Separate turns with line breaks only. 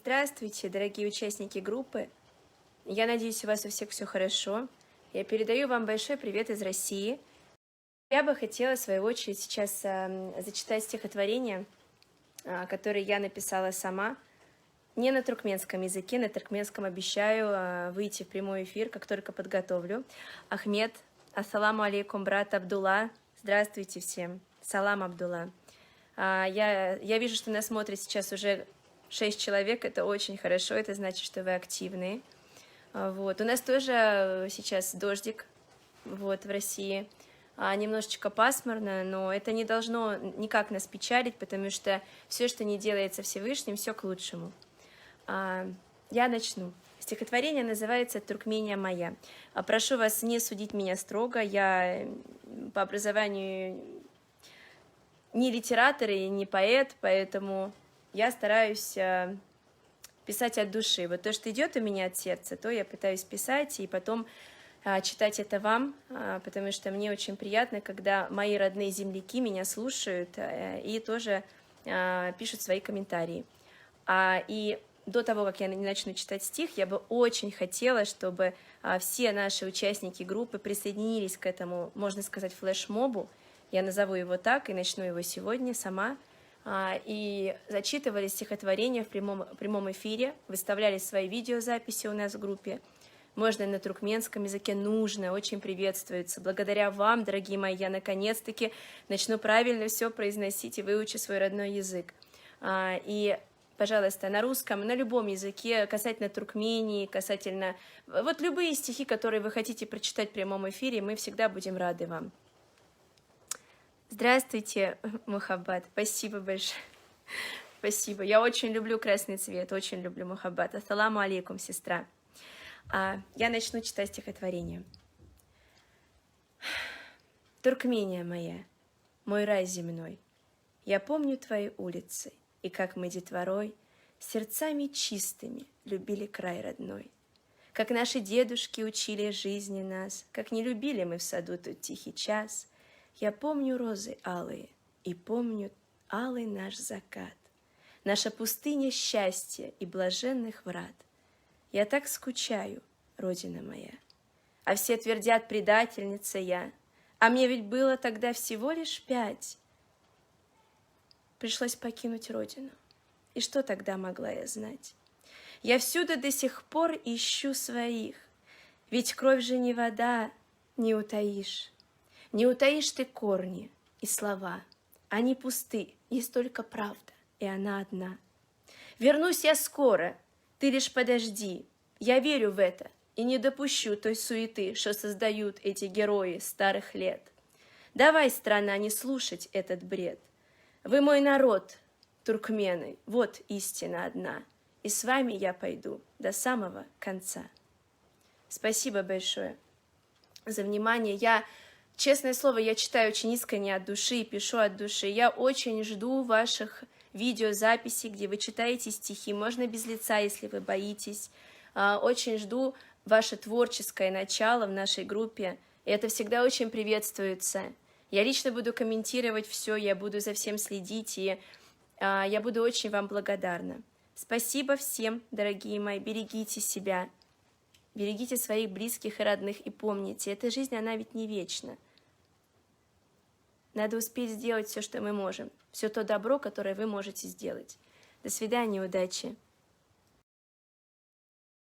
Здравствуйте, дорогие участники группы. Я надеюсь, у вас у всех все хорошо. Я передаю вам большой привет из России. Я бы хотела, в свою очередь, сейчас зачитать стихотворение, которое я написала сама. Не на туркменском языке, на туркменском обещаю выйти в прямой эфир, как только подготовлю. Ахмед, ассаламу алейкум, брат Абдулла. Здравствуйте всем. Салам, Абдулла. Я вижу, что нас смотрит сейчас уже 6 человек, это очень хорошо, это значит, что вы активные. Вот. У нас тоже сейчас дождик вот, в России, немножечко пасмурно, но это не должно никак нас печалить, потому что все, что не делается Всевышним, все к лучшему. Я начну. Стихотворение называется «Туркмения моя». Прошу вас не судить меня строго, я по образованию не литератор и не поэт, поэтому я стараюсь писать от души. Вот то, что идет у меня от сердца, то я пытаюсь писать и потом читать это вам, потому что мне очень приятно, когда мои родные земляки меня слушают и тоже пишут свои комментарии. И до того, как я начну читать стих, я бы очень хотела, чтобы все наши участники группы присоединились к этому, можно сказать, флешмобу. Я назову его так и начну его сегодня сама. И зачитывали стихотворения в прямом эфире, выставляли свои видеозаписи у нас в группе. Можно на туркменском языке, нужно, очень приветствуется. Благодаря вам, дорогие мои, я наконец-таки начну правильно все произносить и выучу свой родной язык. И, пожалуйста, на русском, на любом языке, касательно Туркмении, касательно... Вот любые стихи, которые вы хотите прочитать в прямом эфире, мы всегда будем рады вам. Здравствуйте, Мухаббат. Спасибо большое. Спасибо. Я очень люблю красный цвет, очень люблю Мухаббат. Ассаламу алейкум, сестра. Я начну читать стихотворение. Туркмения моя, мой рай земной, я помню твои улицы, и как мы детворой сердцами чистыми любили край родной. Как наши дедушки учили жизни нас, как не любили мы в саду тот тихий час. Я помню розы алые, и помню алый наш закат, наша пустыня счастья и блаженных врат. Я так скучаю, родина моя, а все твердят, предательница я, а мне ведь было тогда всего лишь 5. Пришлось покинуть родину, и что тогда могла я знать? Я всюду до сих пор ищу своих, ведь кровь же не вода, не утаишь. Не утаишь ты корни и слова, они пусты, есть только правда, и она одна. Вернусь я скоро, ты лишь подожди, я верю в это и не допущу той суеты, что создают эти герои старых лет. Давай, страна, не слушать этот бред. Вы мой народ, туркмены, вот истина одна, и с вами я пойду до самого конца. Спасибо большое за внимание. Честное слово, я читаю очень искренне от души и пишу от души. Я очень жду ваших видеозаписей, где вы читаете стихи. Можно без лица, если вы боитесь. Очень жду ваше творческое начало в нашей группе. И это всегда очень приветствуется. Я лично буду комментировать все, я буду за всем следить, и я буду очень вам благодарна. Спасибо всем, дорогие мои. Берегите себя. Берегите своих близких и родных. И помните, эта жизнь, она ведь не вечна. Надо успеть сделать все, что мы можем. Все то добро, которое вы можете сделать. До свидания, удачи.